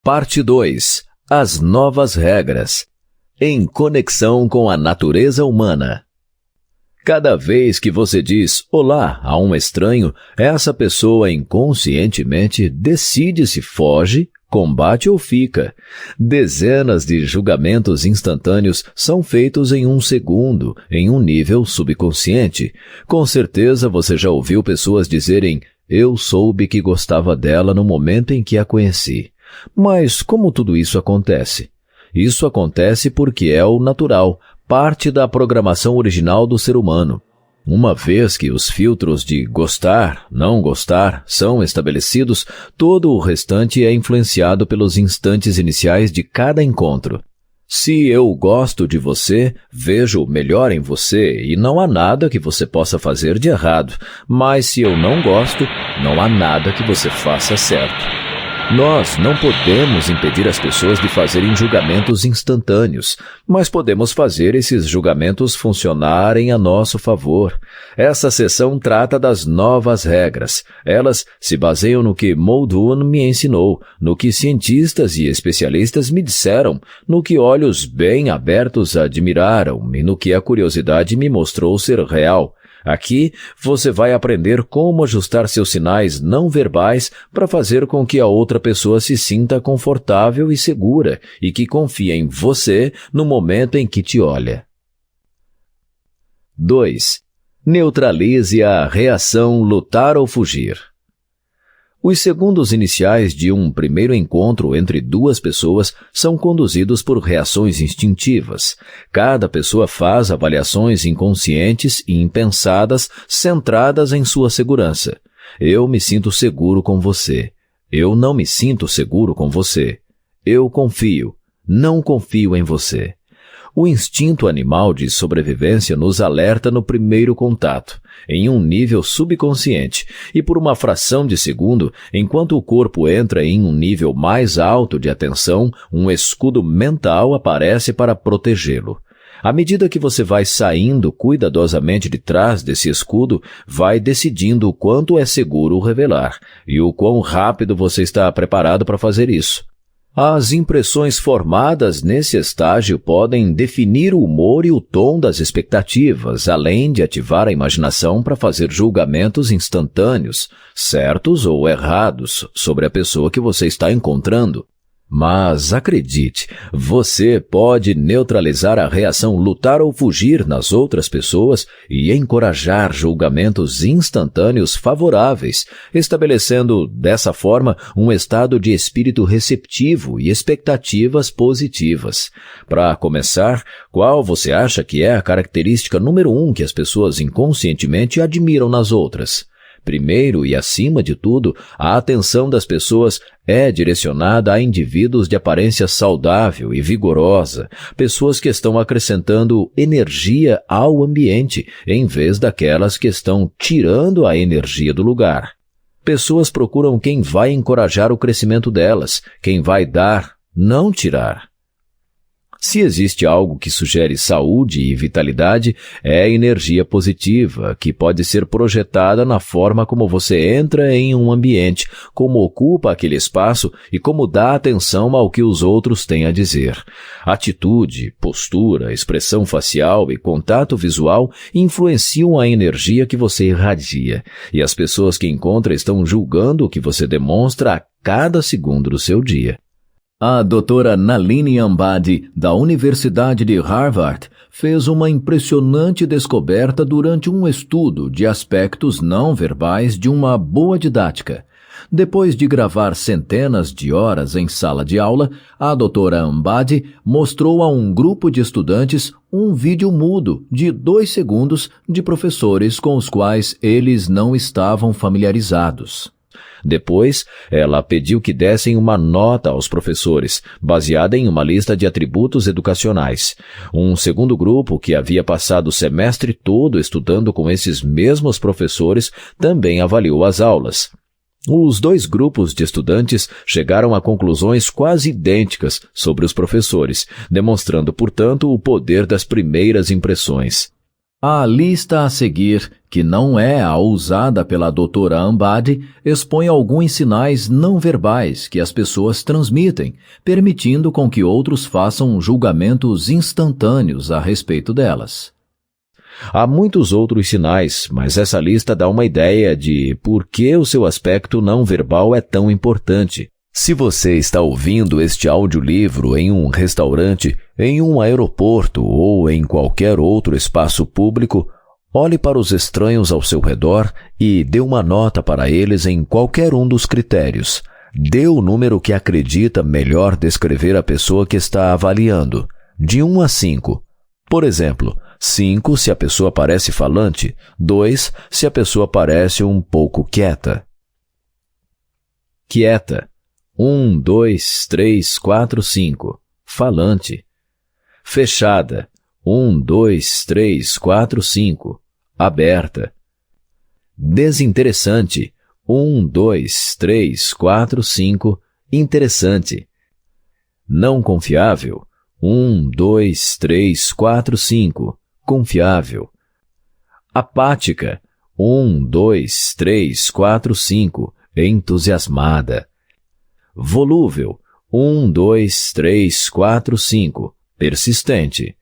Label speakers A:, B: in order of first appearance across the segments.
A: Parte 2. As novas regras. Em conexão com a natureza humana. Cada vez que você diz olá a um estranho, essa pessoa inconscientemente decide se foge, combate ou fica. Dezenas de julgamentos instantâneos são feitos em um segundo, em um nível subconsciente. Com certeza você já ouviu pessoas dizerem: eu soube que gostava dela no momento em que a conheci. Mas como tudo isso acontece? Isso acontece porque é o natural, parte da programação original do ser humano. Uma vez que os filtros de gostar, não gostar são estabelecidos, todo o restante é influenciado pelos instantes iniciais de cada encontro. Se eu gosto de você, vejo o melhor em você e não há nada que você possa fazer de errado. Mas se eu não gosto, não há nada que você faça certo. Nós não podemos impedir as pessoas de fazerem julgamentos instantâneos, mas podemos fazer esses julgamentos funcionarem a nosso favor. Essa sessão trata das novas regras. Elas se baseiam no que Muldoon me ensinou, no que cientistas e especialistas me disseram, no que olhos bem abertos admiraram e no que a curiosidade me mostrou ser real. Aqui, você vai aprender como ajustar seus sinais não verbais para fazer com que a outra pessoa se sinta confortável e segura e que confie em você no momento em que te olha. 2. Neutralize a reação lutar ou fugir. Os segundos iniciais de um primeiro encontro entre duas pessoas são conduzidos por reações instintivas. Cada pessoa faz avaliações inconscientes e impensadas centradas em sua segurança. Eu me sinto seguro com você. Eu não me sinto seguro com você. Eu confio. Não confio em você. O instinto animal de sobrevivência nos alerta no primeiro contato, em um nível subconsciente, e por uma fração de segundo, enquanto o corpo entra em um nível mais alto de atenção, um escudo mental aparece para protegê-lo. À medida que você vai saindo cuidadosamente de trás desse escudo, vai decidindo o quanto é seguro revelar, e o quão rápido você está preparado para fazer isso. As impressões formadas nesse estágio podem definir o humor e o tom das expectativas, além de ativar a imaginação para fazer julgamentos instantâneos, certos ou errados, sobre a pessoa que você está encontrando. Mas, acredite, você pode neutralizar a reação lutar ou fugir nas outras pessoas e encorajar julgamentos instantâneos favoráveis, estabelecendo, dessa forma, um estado de espírito receptivo e expectativas positivas. Para começar, qual você acha que é a característica número 1 que as pessoas inconscientemente admiram nas outras? Primeiro e acima de tudo, a atenção das pessoas é direcionada a indivíduos de aparência saudável e vigorosa, pessoas que estão acrescentando energia ao ambiente, em vez daquelas que estão tirando a energia do lugar. Pessoas procuram quem vai encorajar o crescimento delas, quem vai dar, não tirar. Se existe algo que sugere saúde e vitalidade, é energia positiva, que pode ser projetada na forma como você entra em um ambiente, como ocupa aquele espaço e como dá atenção ao que os outros têm a dizer. Atitude, postura, expressão facial e contato visual influenciam a energia que você irradia, e as pessoas que encontra estão julgando o que você demonstra a cada segundo do seu dia. A doutora Nalini Ambady, da Universidade de Harvard, fez uma impressionante descoberta durante um estudo de aspectos não verbais de uma boa didática. Depois de gravar centenas de horas em sala de aula, a doutora Ambady mostrou a um grupo de estudantes um vídeo mudo de 2 segundos de professores com os quais eles não estavam familiarizados. Depois, ela pediu que dessem uma nota aos professores, baseada em uma lista de atributos educacionais. Um segundo grupo, que havia passado o semestre todo estudando com esses mesmos professores, também avaliou as aulas. Os 2 grupos de estudantes chegaram a conclusões quase idênticas sobre os professores, demonstrando, portanto, o poder das primeiras impressões. A lista a seguir, que não é a usada pela doutora Ambade, expõe alguns sinais não verbais que as pessoas transmitem, permitindo com que outros façam julgamentos instantâneos a respeito delas. Há muitos outros sinais, mas essa lista dá uma ideia de por que o seu aspecto não verbal é tão importante. Se você está ouvindo este audiolivro em um restaurante, em um aeroporto ou em qualquer outro espaço público, olhe para os estranhos ao seu redor e dê uma nota para eles em qualquer um dos critérios. Dê o número que acredita melhor descrever a pessoa que está avaliando, de 1 a 5. Por exemplo, 5 se a pessoa parece falante, 2 se a pessoa parece um pouco quieta. Quieta. 1, 2, 3, 4, 5. Falante. Fechada. 1, 2, 3, 4, 5. Aberta. Desinteressante. 1, 2, 3, 4, 5. Interessante. Não confiável. 1, 2, 3, 4, 5. Confiável. Apática. 1, 2, 3, 4, 5. Entusiasmada. Volúvel. 1, 2, 3, 4, 5. Persistente.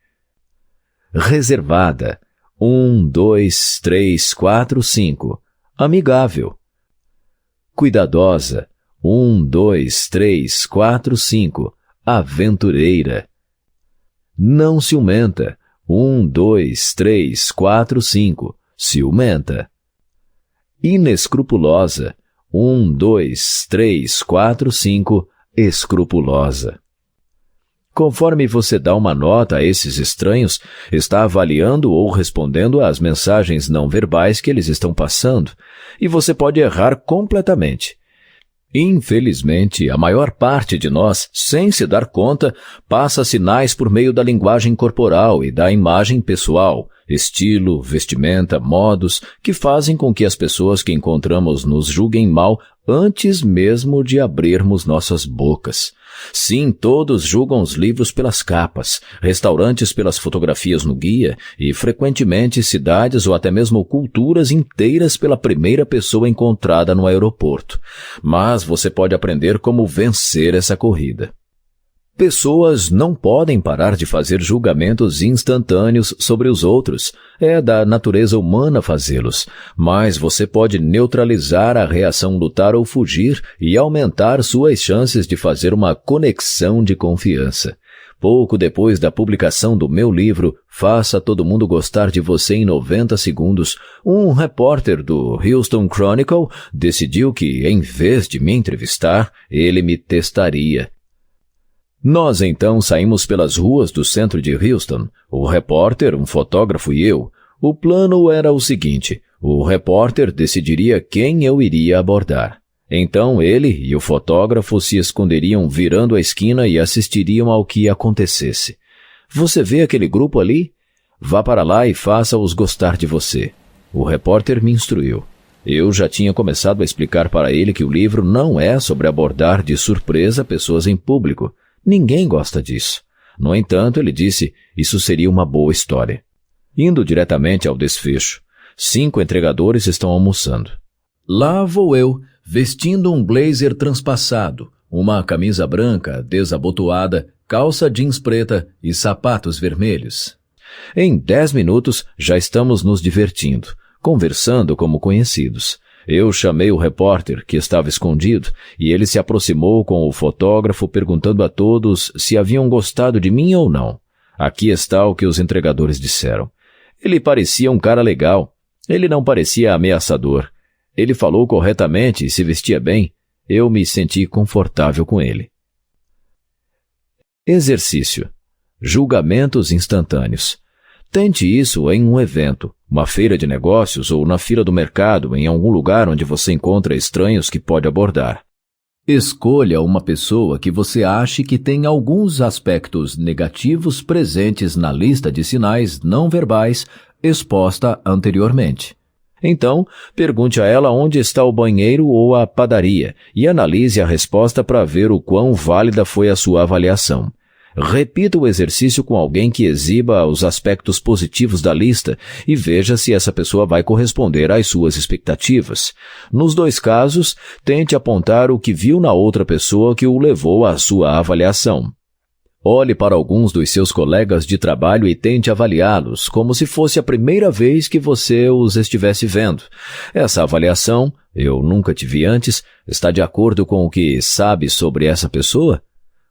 A: Reservada. 1, 2, 3, 4, 5. Amigável. Cuidadosa. 1, 2, 3, 4, 5. Aventureira. Não ciumenta. 1, 2, 3, 4, 5. Ciumenta. Inescrupulosa. 1, 2, 3, 4, 5. Escrupulosa. Conforme você dá uma nota a esses estranhos, está avaliando ou respondendo às mensagens não verbais que eles estão passando, e você pode errar completamente. Infelizmente, a maior parte de nós, sem se dar conta, passa sinais por meio da linguagem corporal e da imagem pessoal, estilo, vestimenta, modos, que fazem com que as pessoas que encontramos nos julguem mal antes mesmo de abrirmos nossas bocas. Sim, todos julgam os livros pelas capas, restaurantes pelas fotografias no guia e, frequentemente, cidades ou até mesmo culturas inteiras pela primeira pessoa encontrada no aeroporto. Mas você pode aprender como vencer essa corrida. Pessoas não podem parar de fazer julgamentos instantâneos sobre os outros. É da natureza humana fazê-los, mas você pode neutralizar a reação lutar ou fugir e aumentar suas chances de fazer uma conexão de confiança. Pouco depois da publicação do meu livro, Faça Todo Mundo Gostar de Você em 90 Segundos, um repórter do Houston Chronicle decidiu que, em vez de me entrevistar, ele me testaria. Nós então saímos pelas ruas do centro de Houston, o repórter, um fotógrafo e eu. O plano era o seguinte: o repórter decidiria quem eu iria abordar. Então ele e o fotógrafo se esconderiam virando a esquina e assistiriam ao que acontecesse. Você vê aquele grupo ali? Vá para lá e faça-os gostar de você. O repórter me instruiu. Eu já tinha começado a explicar para ele que o livro não é sobre abordar de surpresa pessoas em público. Ninguém gosta disso. No entanto, ele disse, isso seria uma boa história. Indo diretamente ao desfecho, 5 entregadores estão almoçando. Lá vou eu, vestindo um blazer transpassado, uma camisa branca desabotoada, calça jeans preta e sapatos vermelhos. Em 10 minutos já estamos nos divertindo, conversando como conhecidos. Eu chamei o repórter, que estava escondido, e ele se aproximou com o fotógrafo perguntando a todos se haviam gostado de mim ou não. Aqui está o que os entregadores disseram. Ele parecia um cara legal. Ele não parecia ameaçador. Ele falou corretamente e se vestia bem. Eu me senti confortável com ele. Exercício. Julgamentos instantâneos. Tente isso em um evento, uma feira de negócios ou na fila do mercado, em algum lugar onde você encontra estranhos que pode abordar. Escolha uma pessoa que você ache que tem alguns aspectos negativos presentes na lista de sinais não verbais exposta anteriormente. Então, pergunte a ela onde está o banheiro ou a padaria e analise a resposta para ver o quão válida foi a sua avaliação. Repita o exercício com alguém que exiba os aspectos positivos da lista e veja se essa pessoa vai corresponder às suas expectativas. Nos 2 casos, tente apontar o que viu na outra pessoa que o levou à sua avaliação. Olhe para alguns dos seus colegas de trabalho e tente avaliá-los, como se fosse a primeira vez que você os estivesse vendo. Essa avaliação, eu nunca te vi antes, está de acordo com o que sabe sobre essa pessoa?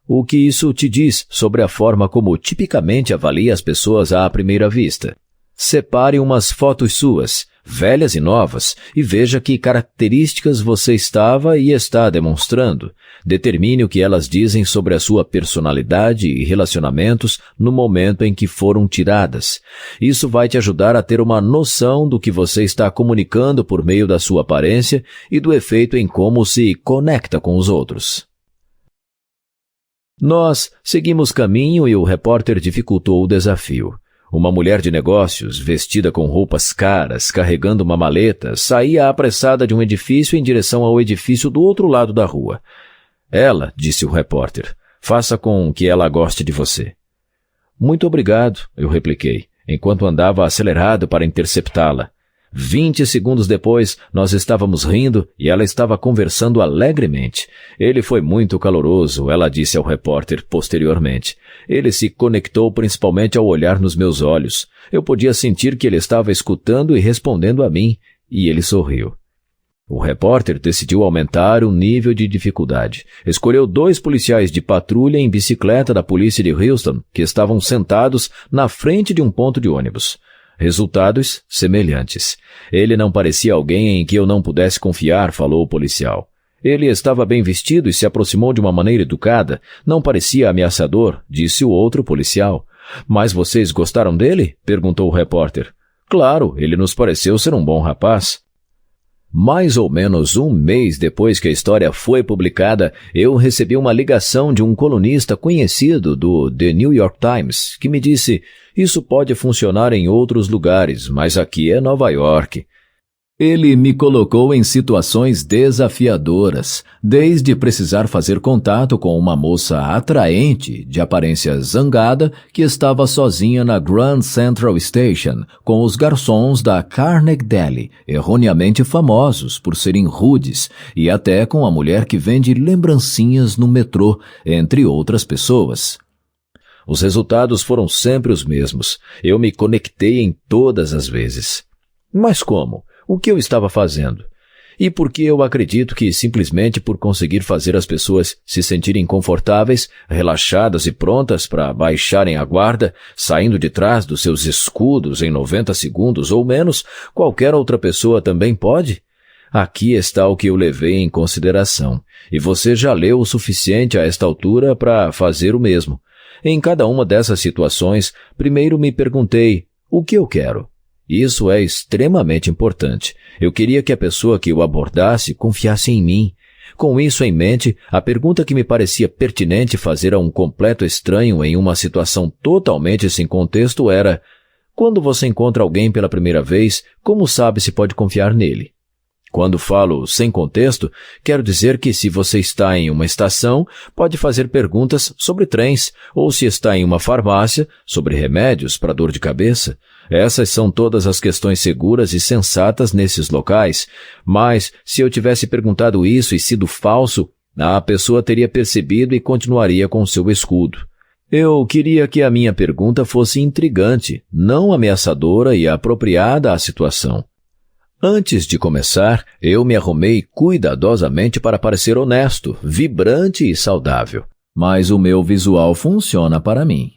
A: O que isso te diz sobre a forma como tipicamente avalia as pessoas à primeira vista? Separe umas fotos suas, velhas e novas, e veja que características você estava e está demonstrando. Determine o que elas dizem sobre a sua personalidade e relacionamentos no momento em que foram tiradas. Isso vai te ajudar a ter uma noção do que você está comunicando por meio da sua aparência e do efeito em como se conecta com os outros. Nós seguimos caminho e o repórter dificultou o desafio. Uma mulher de negócios, vestida com roupas caras, carregando uma maleta, saía apressada de um edifício em direção ao edifício do outro lado da rua. Ela, disse o repórter, faça com que ela goste de você. Muito obrigado, eu repliquei, enquanto andava acelerado para interceptá-la. 20 segundos depois, nós estávamos rindo e ela estava conversando alegremente. Ele foi muito caloroso, ela disse ao repórter posteriormente. Ele se conectou principalmente ao olhar nos meus olhos. Eu podia sentir que ele estava escutando e respondendo a mim, e ele sorriu. O repórter decidiu aumentar o nível de dificuldade. Escolheu 2 policiais de patrulha em bicicleta da polícia de Houston, que estavam sentados na frente de um ponto de ônibus. Resultados semelhantes. Ele não parecia alguém em que eu não pudesse confiar, falou o policial. Ele estava bem vestido e se aproximou de uma maneira educada. Não parecia ameaçador, disse o outro policial. Mas vocês gostaram dele? Perguntou o repórter. Claro, ele nos pareceu ser um bom rapaz. Mais ou menos um mês depois que a história foi publicada, eu recebi uma ligação de um colunista conhecido do The New York Times, que me disse, isso pode funcionar em outros lugares, mas aqui é Nova York. Ele me colocou em situações desafiadoras, desde precisar fazer contato com uma moça atraente, de aparência zangada, que estava sozinha na Grand Central Station, com os garçons da Carnegie Deli, erroneamente famosos por serem rudes, e até com a mulher que vende lembrancinhas no metrô, entre outras pessoas. Os resultados foram sempre os mesmos. Eu me conectei em todas as vezes. Mas como? O que eu estava fazendo? E por que eu acredito que simplesmente por conseguir fazer as pessoas se sentirem confortáveis, relaxadas e prontas para baixarem a guarda, saindo de trás dos seus escudos em 90 segundos ou menos, qualquer outra pessoa também pode? Aqui está o que eu levei em consideração, e você já leu o suficiente a esta altura para fazer o mesmo. Em cada uma dessas situações, primeiro me perguntei, o que eu quero? Isso é extremamente importante. Eu queria que a pessoa que eu abordasse confiasse em mim. Com isso em mente, a pergunta que me parecia pertinente fazer a um completo estranho em uma situação totalmente sem contexto era: quando você encontra alguém pela primeira vez, como sabe se pode confiar nele? Quando falo sem contexto, quero dizer que se você está em uma estação, pode fazer perguntas sobre trens, ou se está em uma farmácia, sobre remédios para dor de cabeça. Essas são todas as questões seguras e sensatas nesses locais, mas se eu tivesse perguntado isso e sido falso, a pessoa teria percebido e continuaria com seu escudo. Eu queria que a minha pergunta fosse intrigante, não ameaçadora e apropriada à situação. Antes de começar, eu me arrumei cuidadosamente para parecer honesto, vibrante e saudável. Mas o meu visual funciona para mim.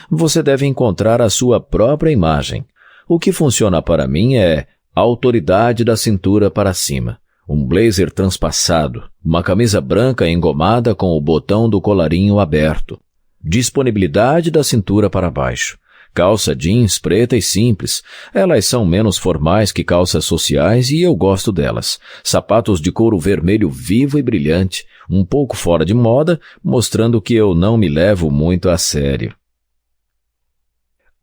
A: Você deve encontrar a sua própria imagem. O que funciona para mim é autoridade da cintura para cima, um blazer transpassado, uma camisa branca engomada com o botão do colarinho aberto, disponibilidade da cintura para baixo, calça jeans preta e simples. Elas são menos formais que calças sociais e eu gosto delas. Sapatos de couro vermelho vivo e brilhante, um pouco fora de moda, mostrando que eu não me levo muito a sério.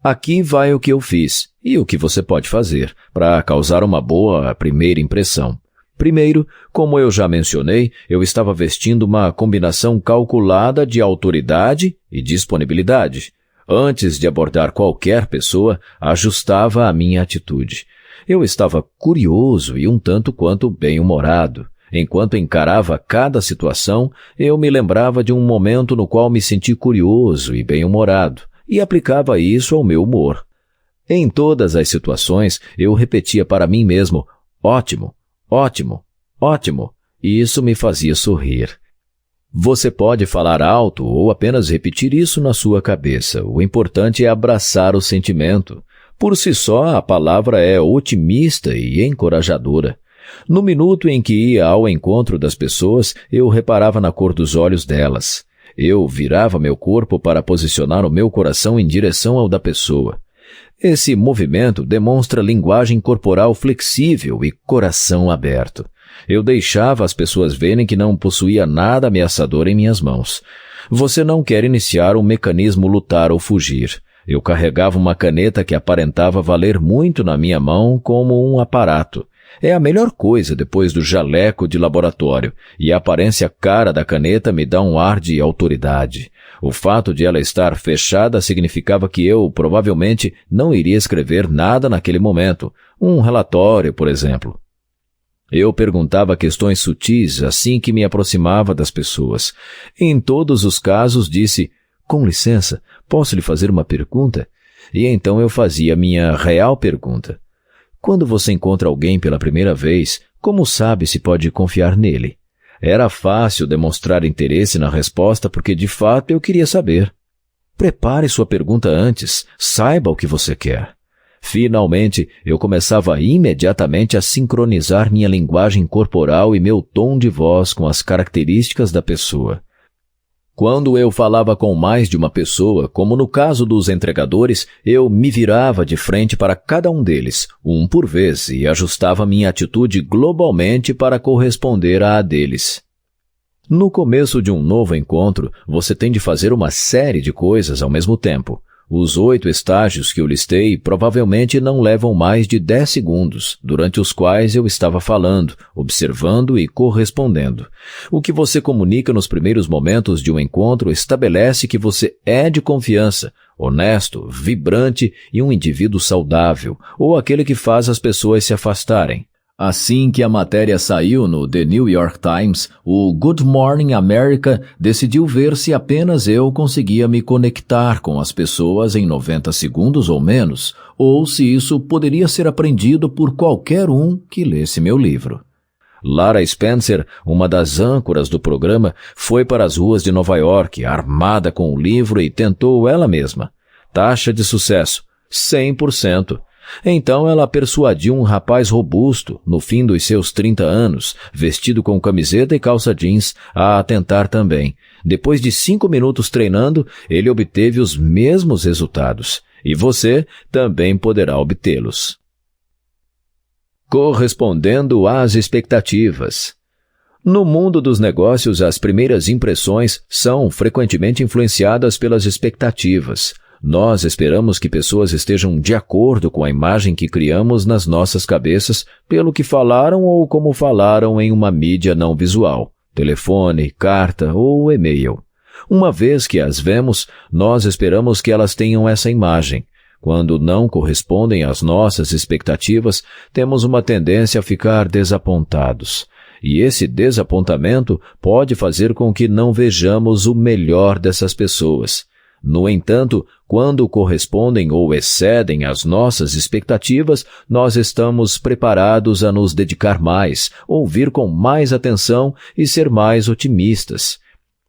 A: Aqui vai o que eu fiz e o que você pode fazer para causar uma boa primeira impressão. Primeiro, como eu já mencionei, eu estava vestindo uma combinação calculada de autoridade e disponibilidade. Antes de abordar qualquer pessoa, ajustava a minha atitude. Eu estava curioso e um tanto quanto bem-humorado. Enquanto encarava cada situação, eu me lembrava de um momento no qual me senti curioso e bem-humorado, e aplicava isso ao meu humor. Em todas as situações, eu repetia para mim mesmo, ótimo, ótimo, ótimo, e isso me fazia sorrir. Você pode falar alto ou apenas repetir isso na sua cabeça. O importante é abraçar o sentimento. Por si só, a palavra é otimista e encorajadora. No minuto em que ia ao encontro das pessoas, eu reparava na cor dos olhos delas. Eu virava meu corpo para posicionar o meu coração em direção ao da pessoa. Esse movimento demonstra linguagem corporal flexível e coração aberto. Eu deixava as pessoas verem que não possuía nada ameaçador em minhas mãos. Você não quer iniciar um mecanismo lutar ou fugir. Eu carregava uma caneta que aparentava valer muito na minha mão como um aparato. É a melhor coisa depois do jaleco de laboratório, e a aparência cara da caneta me dá um ar de autoridade. O fato de ela estar fechada significava que eu, provavelmente, não iria escrever nada naquele momento, um relatório, por exemplo. Eu perguntava questões sutis assim que me aproximava das pessoas. Em todos os casos disse, com licença, posso lhe fazer uma pergunta? E então eu fazia minha real pergunta. Quando você encontra alguém pela primeira vez, como sabe se pode confiar nele? Era fácil demonstrar interesse na resposta porque de fato eu queria saber. Prepare sua pergunta antes, saiba o que você quer. Finalmente, eu começava imediatamente a sincronizar minha linguagem corporal e meu tom de voz com as características da pessoa. Quando eu falava com mais de uma pessoa, como no caso dos entregadores, eu me virava de frente para cada um deles, um por vez, e ajustava minha atitude globalmente para corresponder à deles. No começo de um novo encontro, você tem de fazer uma série de coisas ao mesmo tempo. Os 8 estágios que eu listei provavelmente não levam mais de 10 segundos, durante os quais eu estava falando, observando e correspondendo. O que você comunica nos primeiros momentos de um encontro estabelece que você é de confiança, honesto, vibrante e um indivíduo saudável, ou aquele que faz as pessoas se afastarem. Assim que a matéria saiu no The New York Times, o Good Morning America decidiu ver se apenas eu conseguia me conectar com as pessoas em 90 segundos ou menos, ou se isso poderia ser aprendido por qualquer um que lesse meu livro. Lara Spencer, uma das âncoras do programa, foi para as ruas de Nova York, armada com o livro e tentou ela mesma. Taxa de sucesso, 100%. Então ela persuadiu um rapaz robusto, no fim dos seus 30 anos, vestido com camiseta e calça jeans, a tentar também. Depois de 5 minutos treinando, ele obteve os mesmos resultados. E você também poderá obtê-los. Correspondendo às expectativas. No mundo dos negócios, as primeiras impressões são frequentemente influenciadas pelas expectativas. Nós esperamos que pessoas estejam de acordo com a imagem que criamos nas nossas cabeças pelo que falaram ou como falaram em uma mídia não visual, telefone, carta ou e-mail. Uma vez que as vemos, nós esperamos que elas tenham essa imagem. Quando não correspondem às nossas expectativas, temos uma tendência a ficar desapontados. E esse desapontamento pode fazer com que não vejamos o melhor dessas pessoas. No entanto, quando correspondem ou excedem às nossas expectativas, nós estamos preparados a nos dedicar mais, ouvir com mais atenção e ser mais otimistas.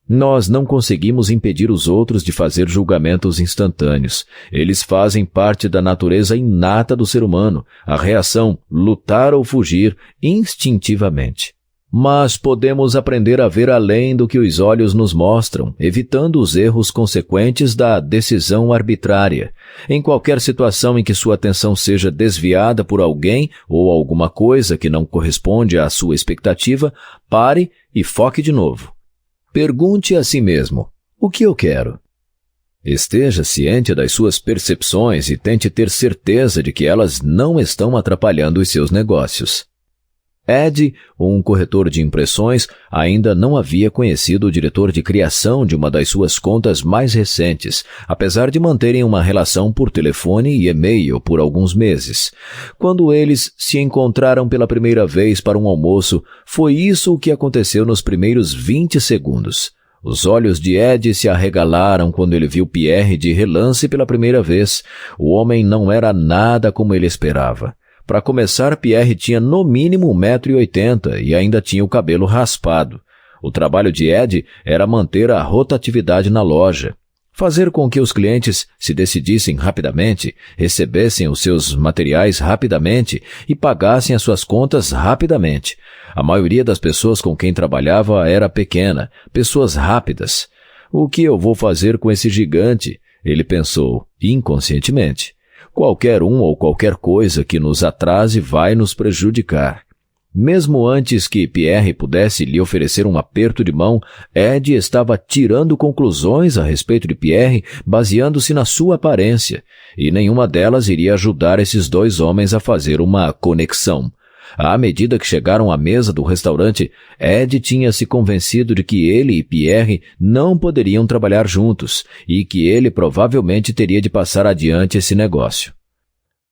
A: Nós não conseguimos impedir os outros de fazer julgamentos instantâneos. Eles fazem parte da natureza inata do ser humano, a reação lutar ou fugir instintivamente. Mas podemos aprender a ver além do que os olhos nos mostram, evitando os erros consequentes da decisão arbitrária. Em qualquer situação em que sua atenção seja desviada por alguém ou alguma coisa que não corresponde à sua expectativa, pare e foque de novo. Pergunte a si mesmo, o que eu quero? Esteja ciente das suas percepções e tente ter certeza de que elas não estão atrapalhando os seus negócios. Ed, um corretor de impressões, ainda não havia conhecido o diretor de criação de uma das suas contas mais recentes, apesar de manterem uma relação por telefone e e-mail por alguns meses. Quando eles se encontraram pela primeira vez para um almoço, foi isso o que aconteceu nos primeiros 20 segundos. Os olhos de Ed se arregalaram quando ele viu Pierre de relance pela primeira vez. O homem não era nada como ele esperava. Para começar, Pierre tinha no mínimo 1,80 m e ainda tinha o cabelo raspado. O trabalho de Ed era manter a rotatividade na loja, fazer com que os clientes se decidissem rapidamente, recebessem os seus materiais rapidamente e pagassem as suas contas rapidamente. A maioria das pessoas com quem trabalhava era pequena, pessoas rápidas. O que eu vou fazer com esse gigante? Ele pensou, inconscientemente. Qualquer um ou qualquer coisa que nos atrase vai nos prejudicar. Mesmo antes que Pierre pudesse lhe oferecer um aperto de mão, Ed estava tirando conclusões a respeito de Pierre, baseando-se na sua aparência, e nenhuma delas iria ajudar esses dois homens a fazer uma conexão. À medida que chegaram à mesa do restaurante, Ed tinha se convencido de que ele e Pierre não poderiam trabalhar juntos e que ele provavelmente teria de passar adiante esse negócio.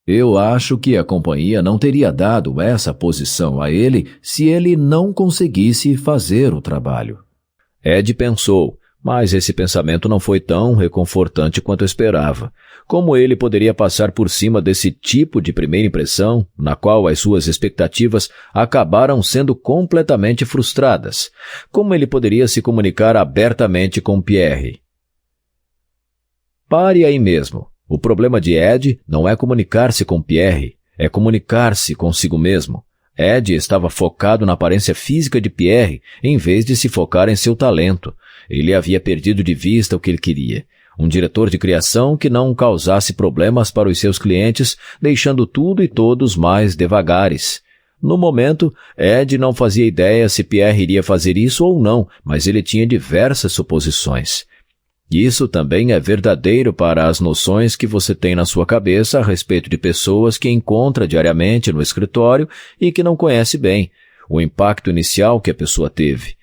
A: Eu acho que a companhia não teria dado essa posição a ele se ele não conseguisse fazer o trabalho. Ed pensou, mas esse pensamento não foi tão reconfortante quanto esperava. Como ele poderia passar por cima desse tipo de primeira impressão, na qual as suas expectativas acabaram sendo completamente frustradas? Como ele poderia se comunicar abertamente com Pierre? Pare aí mesmo. O problema de Ed não é comunicar-se com Pierre, é comunicar-se consigo mesmo. Ed estava focado na aparência física de Pierre, em vez de se focar em seu talento. Ele havia perdido de vista o que ele queria. Um diretor de criação que não causasse problemas para os seus clientes, deixando tudo e todos mais devagares. No momento, Ed não fazia ideia se Pierre iria fazer isso ou não, mas ele tinha diversas suposições. Isso também é verdadeiro para as noções que você tem na sua cabeça a respeito de pessoas que encontra diariamente no escritório e que não conhece bem. O impacto inicial que a pessoa teve,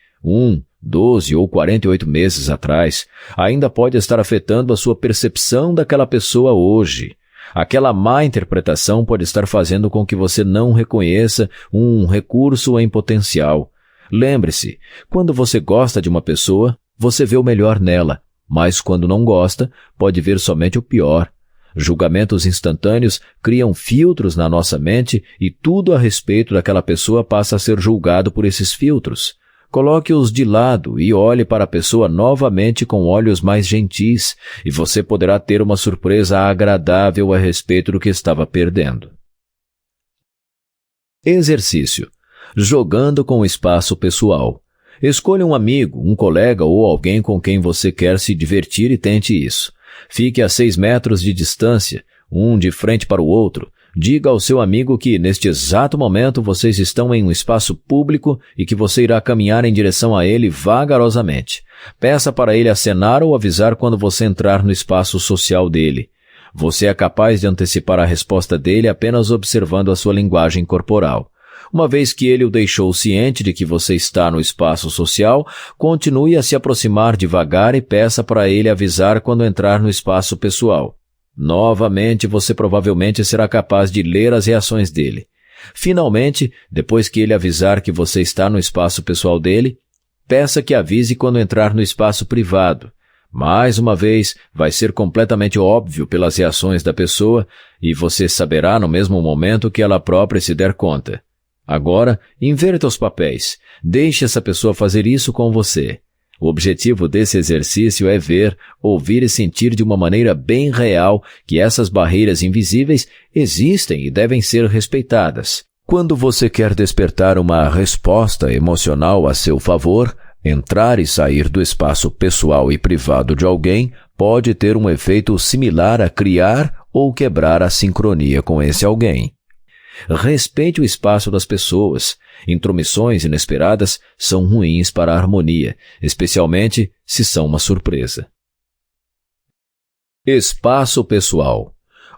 A: 12 ou 48 meses atrás, ainda pode estar afetando a sua percepção daquela pessoa hoje. Aquela má interpretação pode estar fazendo com que você não reconheça um recurso em potencial. Lembre-se, quando você gosta de uma pessoa, você vê o melhor nela. Mas quando não gosta, pode ver somente o pior. Julgamentos instantâneos criam filtros na nossa mente e tudo a respeito daquela pessoa passa a ser julgado por esses filtros. Coloque-os de lado e olhe para a pessoa novamente com olhos mais gentis e você poderá ter uma surpresa agradável a respeito do que estava perdendo. Exercício. Jogando com o espaço pessoal. Escolha um amigo, um colega ou alguém com quem você quer se divertir e tente isso. Fique a 6 metros de distância, um de frente para o outro. Diga ao seu amigo que, neste exato momento, vocês estão em um espaço público e que você irá caminhar em direção a ele vagarosamente. Peça para ele acenar ou avisar quando você entrar no espaço social dele. Você é capaz de antecipar a resposta dele apenas observando a sua linguagem corporal. Uma vez que ele o deixou ciente de que você está no espaço social, continue a se aproximar devagar e peça para ele avisar quando entrar no espaço pessoal. Novamente, você provavelmente será capaz de ler as reações dele. Finalmente, depois que ele avisar que você está no espaço pessoal dele, peça que avise quando entrar no espaço privado. Mais uma vez, vai ser completamente óbvio pelas reações da pessoa e você saberá no mesmo momento que ela própria se der conta. Agora, inverta os papéis. Deixe essa pessoa fazer isso com você. O objetivo desse exercício é ver, ouvir e sentir de uma maneira bem real que essas barreiras invisíveis existem e devem ser respeitadas. Quando você quer despertar uma resposta emocional a seu favor, entrar e sair do espaço pessoal e privado de alguém pode ter um efeito similar a criar ou quebrar a sincronia com esse alguém. Respeite o espaço das pessoas. Intromissões inesperadas são ruins para a harmonia, especialmente se são uma surpresa. Espaço pessoal.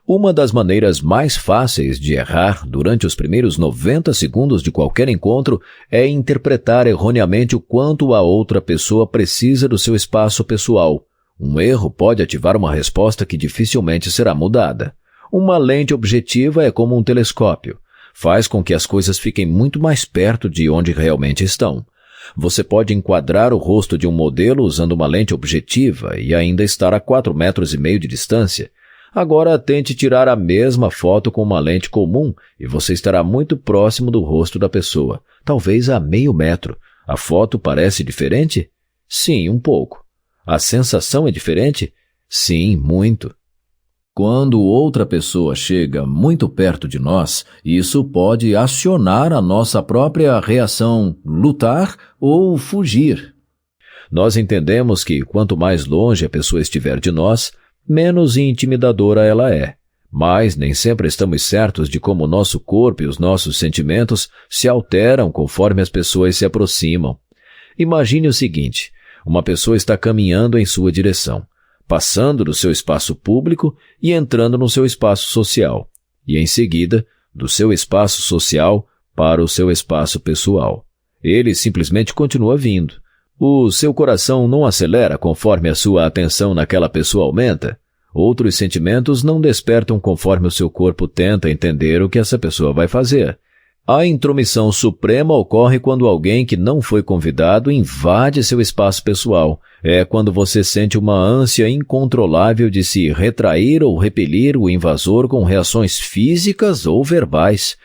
A: Uma das maneiras mais fáceis de errar durante os primeiros 90 segundos de qualquer encontro é interpretar erroneamente o quanto a outra pessoa precisa do seu espaço pessoal. Um erro pode ativar uma resposta que dificilmente será mudada. Uma lente objetiva é como um telescópio. Faz com que as coisas fiquem muito mais perto de onde realmente estão. Você pode enquadrar o rosto de um modelo usando uma lente objetiva e ainda estar a 4,5 metros de distância. Agora tente tirar a mesma foto com uma lente comum e você estará muito próximo do rosto da pessoa, talvez a meio metro. A foto parece diferente? Sim, um pouco. A sensação é diferente? Sim, muito. Quando outra pessoa chega muito perto de nós, isso pode acionar a nossa própria reação lutar ou fugir. Nós entendemos que quanto mais longe a pessoa estiver de nós, menos intimidadora ela é. Mas nem sempre estamos certos de como o nosso corpo e os nossos sentimentos se alteram conforme as pessoas se aproximam. Imagine o seguinte: uma pessoa está caminhando em sua direção, passando do seu espaço público e entrando no seu espaço social, e em seguida, do seu espaço social para o seu espaço pessoal. Ele simplesmente continua vindo. O seu coração não acelera conforme a sua atenção naquela pessoa aumenta? Outros sentimentos não despertam conforme o seu corpo tenta entender o que essa pessoa vai fazer. A intromissão suprema ocorre quando alguém que não foi convidado invade seu espaço pessoal. É quando você sente uma ânsia incontrolável de se retrair ou repelir o invasor com reações físicas ou verbais.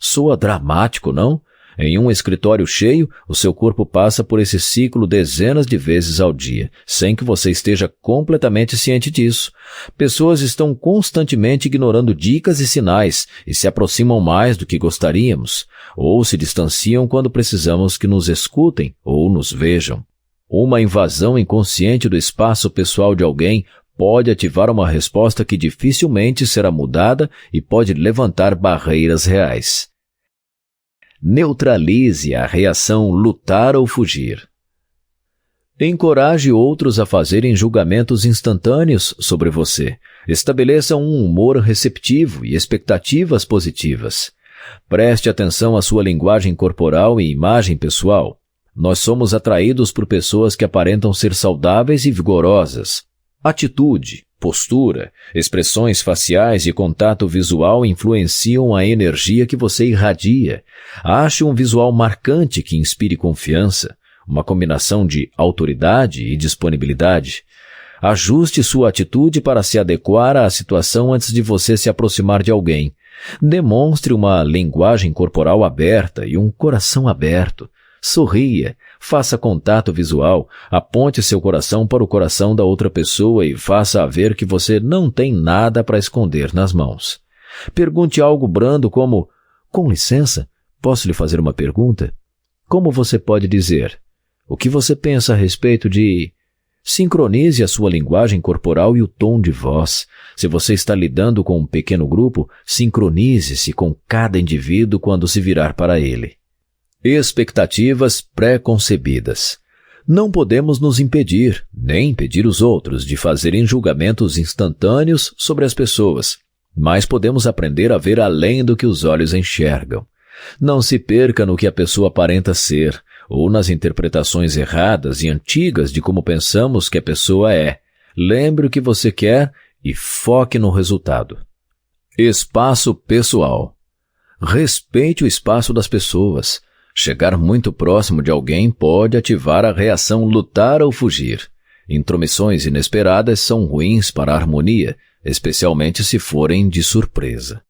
A: Soa dramático, não? Em um escritório cheio, o seu corpo passa por esse ciclo dezenas de vezes ao dia, sem que você esteja completamente ciente disso. Pessoas estão constantemente ignorando dicas e sinais e se aproximam mais do que gostaríamos, ou se distanciam quando precisamos que nos escutem ou nos vejam. Uma invasão inconsciente do espaço pessoal de alguém pode ativar uma resposta que dificilmente será mudada e pode levantar barreiras reais. Neutralize a reação lutar ou fugir. Encoraje outros a fazerem julgamentos instantâneos sobre você. Estabeleça um humor receptivo e expectativas positivas. Preste atenção à sua linguagem corporal e imagem pessoal. Nós somos atraídos por pessoas que aparentam ser saudáveis e vigorosas. Atitude, postura, expressões faciais e contato visual influenciam a energia que você irradia. Ache um visual marcante que inspire confiança, uma combinação de autoridade e disponibilidade. Ajuste sua atitude para se adequar à situação antes de você se aproximar de alguém. Demonstre uma linguagem corporal aberta e um coração aberto. Sorria, faça contato visual, aponte seu coração para o coração da outra pessoa e faça-a ver que você não tem nada para esconder nas mãos. Pergunte algo brando como: "Com licença, posso lhe fazer uma pergunta?" Como você pode dizer? O que você pensa a respeito de... Sincronize a sua linguagem corporal e o tom de voz. Se você está lidando com um pequeno grupo, sincronize-se com cada indivíduo quando se virar para ele. Expectativas pré-concebidas. Não podemos nos impedir, nem impedir os outros, de fazerem julgamentos instantâneos sobre as pessoas, mas podemos aprender a ver além do que os olhos enxergam. Não se perca no que a pessoa aparenta ser, ou nas interpretações erradas e antigas de como pensamos que a pessoa é. Lembre o que você quer e foque no resultado. Espaço pessoal. Respeite o espaço das pessoas. Chegar muito próximo de alguém pode ativar a reação lutar ou fugir. Intromissões inesperadas são ruins para a harmonia, especialmente se forem de surpresa.